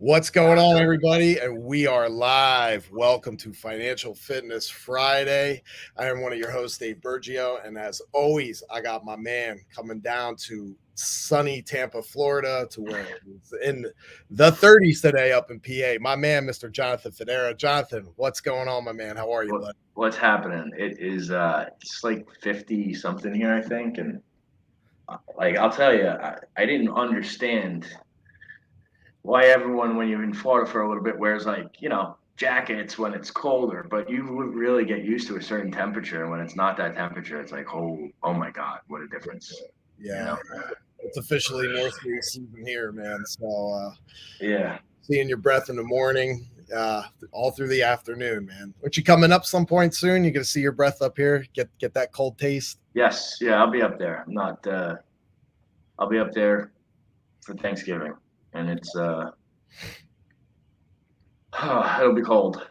What's going on, everybody? And we are live. Welcome to Financial Fitness Friday. I am one of your hosts, Dave Bergio. And as always, I got my man coming down to sunny Tampa, Florida, to where it's in the 30s today up in PA. My man, Mr. Jonathan Fodera. Jonathan, what's going on, my man? How are you, bud? What's happening? It is it's like 50 something here, I think, and like I'll tell you, I didn't understand why everyone when you're in Florida for a little bit wears jackets when it's colder, but you would really get used to a certain temperature, and when it's not that temperature, it's like oh my God, what a difference, you Yeah, know? it's officially Northway season here, man. So, Yeah. seeing your breath in the morning, all through the afternoon, man. Aren't you coming up some point soon? You gonna see your breath up here, get that cold taste. Yes, yeah, I'll be up there. I'm not I'll be up there for Thanksgiving, and it's it'll be cold.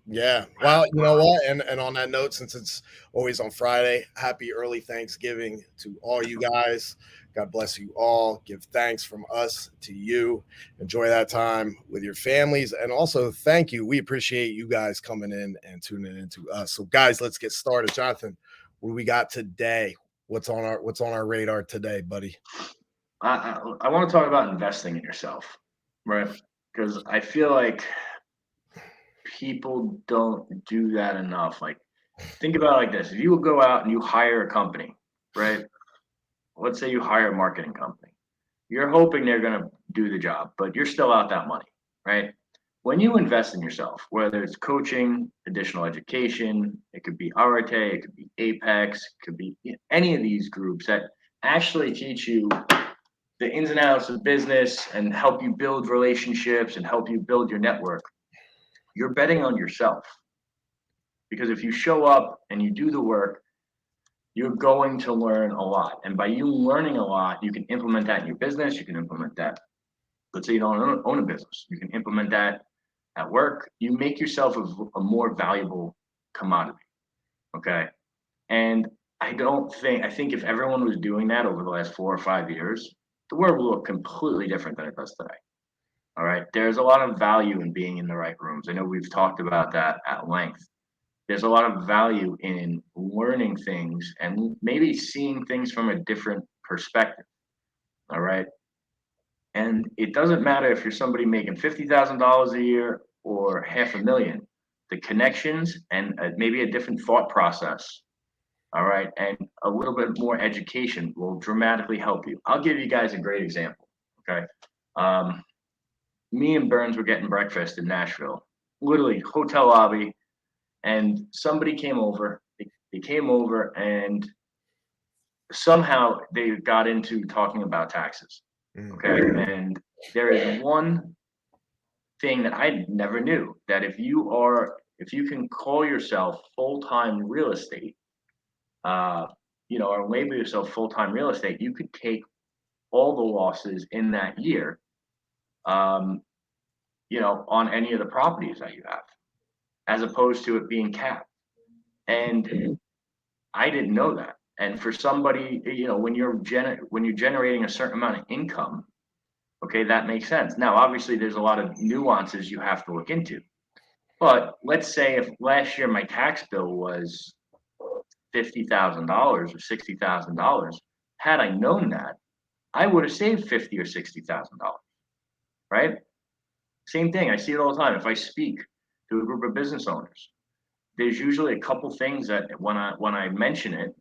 Yeah. Well, you know what? And on that note, since it's always on Friday, happy early Thanksgiving to all you guys. God bless you all. Give thanks from us to you. Enjoy that time with your families. And also thank you. We appreciate you guys coming in and tuning into us. So guys, let's get started. Jonathan, what do we got today? What's on our radar today, buddy? I want to talk about investing in yourself, right? Because I feel like people don't do that enough. Like, think about it like this: if you would go out and you hire a company, right? Let's say you hire a marketing company, you're hoping they're going to do the job, but you're still out that money, right? When you invest in yourself, whether it's coaching, additional education, it could be Arate, it could be Apex, it could be any of these groups that actually teach you the ins and outs of business and help you build relationships and help you build your network, you're betting on yourself. Because if you show up and you do the work, you're going to learn a lot. And by you learning a lot, you can implement that in your business. You can implement that. Let's say you don't own a business. You can implement that at work. You make yourself a more valuable commodity. Okay. And I think if everyone was doing that over the last 4 or 5 years, the world will look completely different than it does today. All right. There's a lot of value in being in the right rooms. I know we've talked about that at length. There's a lot of value in learning things and maybe seeing things from a different perspective. All right. And it doesn't matter if you're somebody making $50,000 a year or half a million, the connections and maybe a different thought process. All right. And a little bit more education will dramatically help you. I'll give you guys a great example. Okay. Um, Me and Burns were getting breakfast in Nashville, literally hotel lobby, and somebody came over. They came over and somehow they got into talking about taxes. Mm. Okay. And there is one thing that I never knew that if you can call yourself full-time real estate, uh, or label yourself full-time real estate, you could take all the losses in that year, um, on any of the properties that you have, as opposed to it being capped. And I didn't know that. And for somebody, when you're generating a certain amount of income, okay, that makes sense. Now, obviously, there's a lot of nuances you have to look into. But let's say if last year my tax bill was $50,000 or $60,000, had I known that, I would have saved $50,000 or $60,000, right? Same thing. I see it all the time. If I speak to a group of business owners, there's usually a couple things that when I mention it,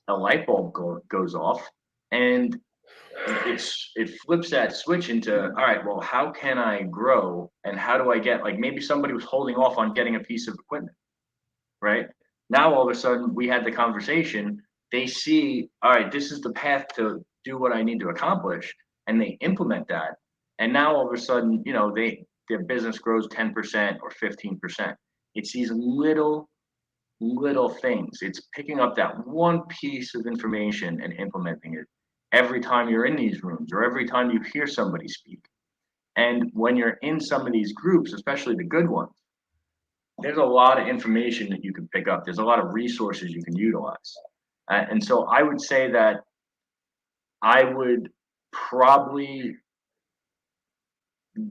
a light bulb goes off, and it flips that switch into, all right, well, how can I grow, and how do I get, like, maybe somebody was holding off on getting a piece of equipment, right? Now all of a sudden we had the conversation. They see, all right, this is the path to do what I need to accomplish, and they implement that. And now all of a sudden, their business grows 10% or 15%. It's these little things. It's picking up that one piece of information and implementing it every time you're in these rooms or every time you hear somebody speak. And when you're in some of these groups, especially the good ones, there's a lot of information that you can pick up. There's a lot of resources you can utilize. And so I would say that I would probably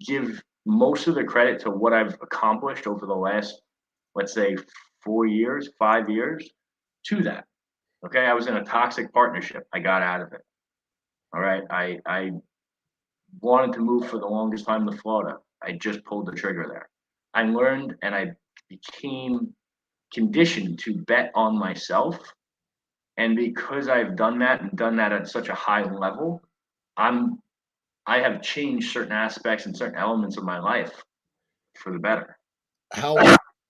give most of the credit to what I've accomplished over the last, let's say, 4 years, 5 years, to that. Okay, I was in a toxic partnership. I got out of it. All right, I wanted to move for the longest time to Florida. I just pulled the trigger there. I learned and I became conditioned to bet on myself. And because I've done that and done that at such a high level, I'm I have changed certain aspects and certain elements of my life for the better. How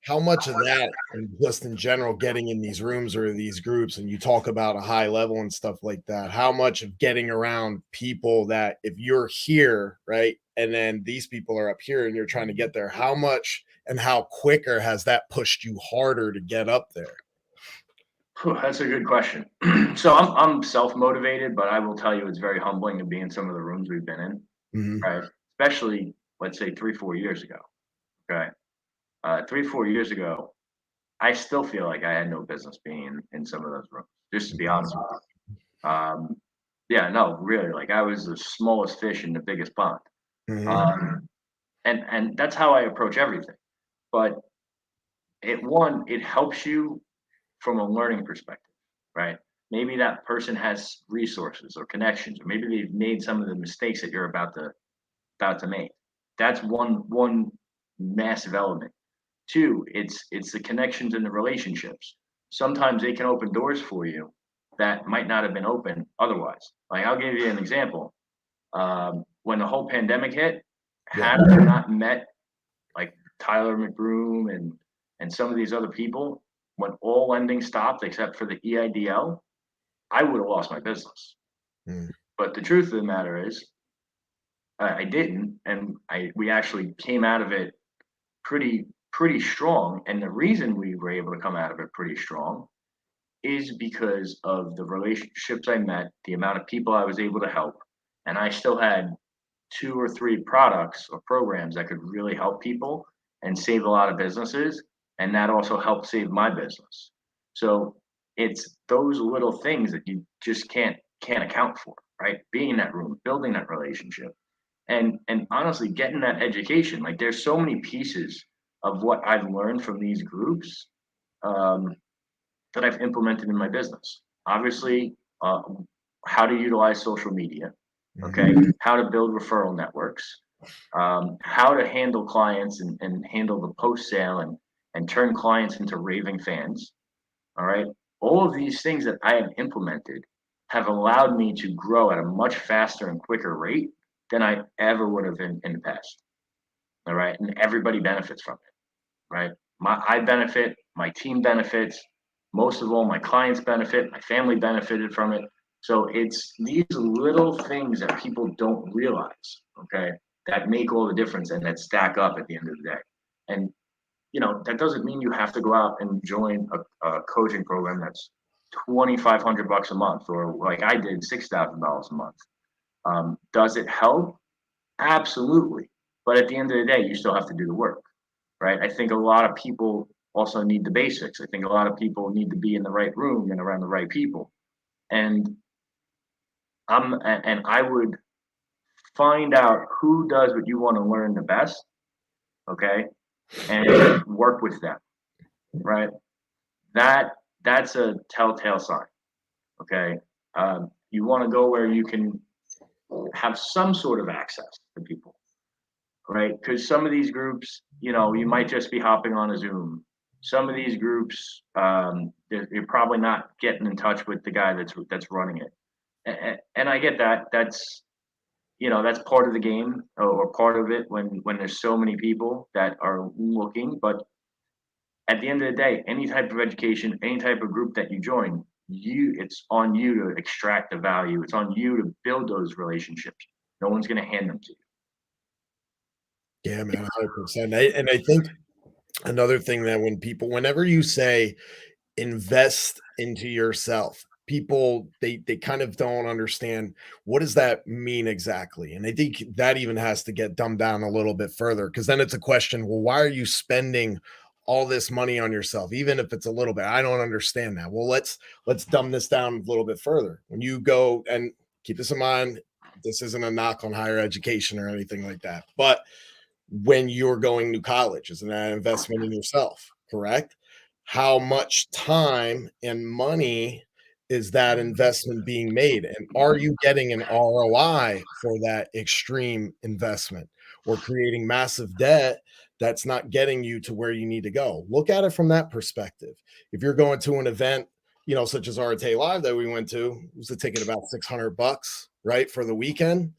how much of that, and just in general, getting in these rooms or these groups, and you talk about a high level and stuff like that, how much of getting around people that if you're here, right, and then these people are up here and you're trying to get there, how much and how quicker has that pushed you harder to get up there? Whew, that's a good question. So I'm self motivated, but I will tell you it's very humbling to be in some of the rooms we've been in, Mhm. right? Especially let's say 3 4 years ago. Okay, 3 4 years ago, I still feel like I had no business being in some of those rooms. Just to be honest with you. Yeah, no, really, like I was the smallest fish in the biggest pond. Mhm. And that's how I approach everything. But it helps you from a learning perspective, right? Maybe that person has resources or connections, or maybe they've made some of the mistakes that you're about to make. That's one massive element. Two, it's the connections and the relationships. Sometimes they can open doors for you that might not have been open otherwise. Like I'll give you an example. When the whole pandemic hit, Yeah. had I not met like Tyler McBroom and some of these other people, when all lending stopped except for the EIDL, I would have lost my business. Mm. But the truth of the matter is, I didn't, and I we actually came out of it pretty strong. And the reason we were able to come out of it pretty strong is because of the relationships I met, the amount of people I was able to help, and I still had two or three products or programs that could really help people and save a lot of businesses, and that also helped save my business. So it's those little things that you just can't account for, right? Being in that room, building that relationship, and honestly getting that education. Like there's so many pieces of what I've learned from these groups, um, that I've implemented in my business. Obviously, how to utilize social media, okay, Mhm. how to build referral networks, how to handle clients and handle the post sale and turn clients into raving fans. All right. All of these things that I have implemented have allowed me to grow at a much faster and quicker rate than I ever would have in the past. All right. And everybody benefits from it. Right. I benefit, my team benefits, most of all, my clients benefit, my family benefited from it. So it's these little things that people don't realize, okay, that make all the difference and that stack up at the end of the day. And that doesn't mean you have to go out and join a coaching program that's $2,500 a month, or like I did, $6,000 a month. Does it help? Absolutely. But at the end of the day, you still have to do the work, right? I think a lot of people also need the basics. I think a lot of people need to be in the right room and around the right people. And I would find out who does what you want to learn the best, okay, and work with them, right? That that's a telltale sign, okay. You want to go where you can have some sort of access to people, right? Because some of these groups, you might just be hopping on a Zoom. Some of these groups, you're probably not getting in touch with the guy that's running it, and I get that. That's part of the game, or part of it when there's so many people that are looking. But at the end of the day, any type of education, any type of group that you join, it's on you to extract the value. It's on you to build those relationships. No one's going to hand them to you. Yeah, man, 100%. And I think another thing that whenever you say invest into yourself, people they kind of don't understand what does that mean exactly. And I think that even has to get dumbed down a little bit further, because then it's a question, well, why are you spending all this money on yourself, even if it's a little bit? I don't understand that. Well, let's dumb this down a little bit further. When you go, and keep this in mind, this isn't a knock on higher education or anything like that, but when you're going to college? Isn't that an investment in yourself? Correct. How much time and money is that investment being made? And are you getting an ROI for that extreme investment, or creating massive debt that's not getting you to where you need to go? Look at it from that perspective. If you're going to an event, such as Arte Live that we went to, it was a ticket about $600, right, for the weekend.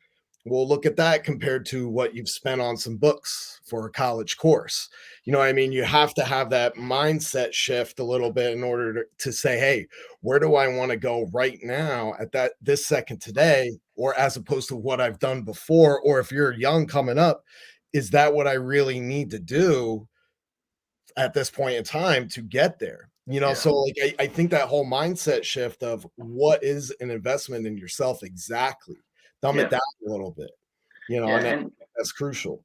Well, look at that compared to what you've spent on some books for a college course. You know what I mean? You have to have that mindset shift a little bit in order to say, hey, where do I want to go right now at this second today, or as opposed to what I've done before? Or if you're young coming up, is that what I really need to do at this point in time to get there? Yeah. So like I think that whole mindset shift of what is an investment in yourself exactly, dumb it Yeah. down a little bit, Yeah. and And, that's crucial.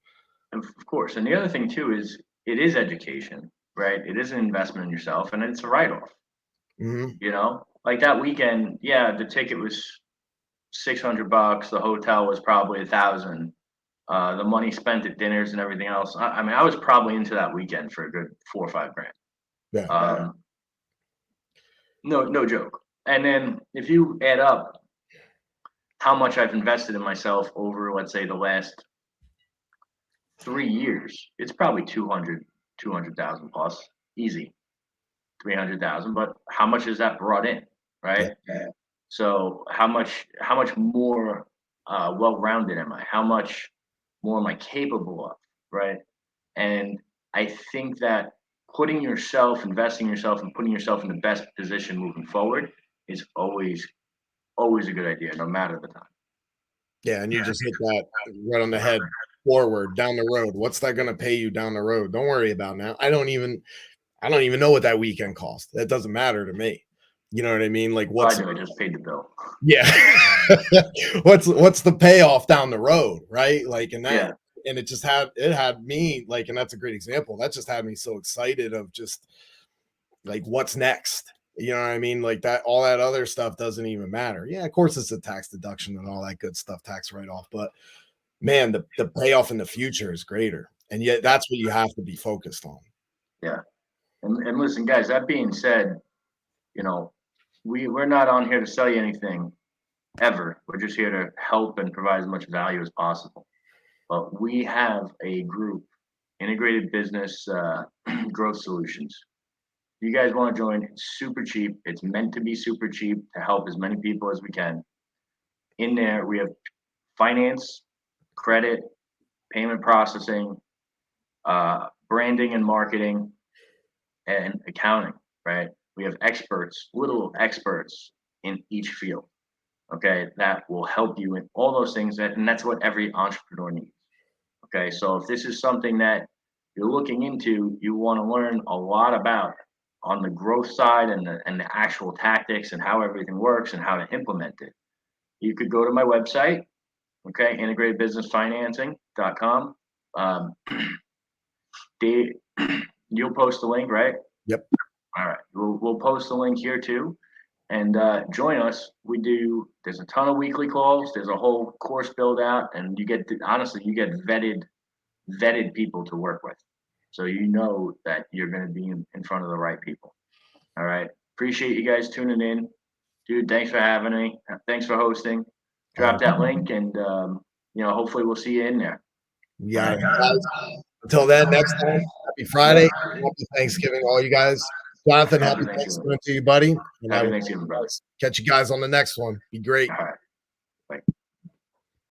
and of course, and the other thing too is it is education, right? It is an investment in yourself and it's a write off, Mhm. like that weekend. Yeah. The ticket was $600. The hotel was probably 1,000. The money spent at dinners and everything else. I mean, I was probably into that weekend for a good 4 or 5 grand. Yeah. No, no joke. And then if you add up how much I've invested in myself over, let's say, the last 3 years, it's probably 200,000 plus, easy, 300,000. But how much has that brought in, Yeah. right? So how much more well-rounded am I? How much more am I capable of, right? And I think that investing in yourself, and putting yourself in the best position moving forward is always a good idea, no matter the time. Yeah, and you just hit that right on the head. Forward, down the road. What's that gonna pay you down the road? Don't worry about now. I don't even know what that weekend cost. That doesn't matter to me. You know what I mean? Like, I what's do. I just paid the bill. yeah. What's the payoff down the road, right? Like, Yeah, and it had me, like, and that's a great example. That just had me so excited of just like what's next. You know what I mean? Like that, all that other stuff doesn't even matter. Yeah, of course it's a tax deduction and all that good stuff, tax write-off. But man, the payoff in the future is greater. And yet that's what you have to be focused on. yeah. And listen, guys. That being said, you know, we're not on here to sell you anything ever. We're just here to help and provide as much value as possible. But we have a group, Integrated Business Growth Solutions. If you guys want to join, it's super cheap. It's meant to be super cheap to help as many people as we can. In there, we have finance, credit, payment processing, branding and marketing, and accounting, right? We have experts, little experts in each field, okay, that will help you in all those things. And that's what every entrepreneur needs. Okay, so if this is something that you're looking into, you want to learn a lot about on the growth side and the actual tactics and how everything works and how to implement it, you could go to my website, okay, integratedbusinessfinancing.com. Um, Dave, you'll post the link, right? Yep. All right, we'll post the link here too, and join us. There's a ton of weekly calls. There's a whole course build out, and honestly, you get vetted people to work with. So you know that you're going to be in front of the right people. All right. Appreciate you guys tuning in. Dude, thanks for having me. Thanks for hosting. Drop Oh, that link and, hopefully we'll see you in there. you All got right. it. Guys, until then, next time, happy Friday. Happy Thanksgiving, all you guys. Jonathan, Happy happy Thanksgiving. Thanksgiving to you, buddy. And I Happy will Thanksgiving, brother. catch you guys on the next one. Be great. All right.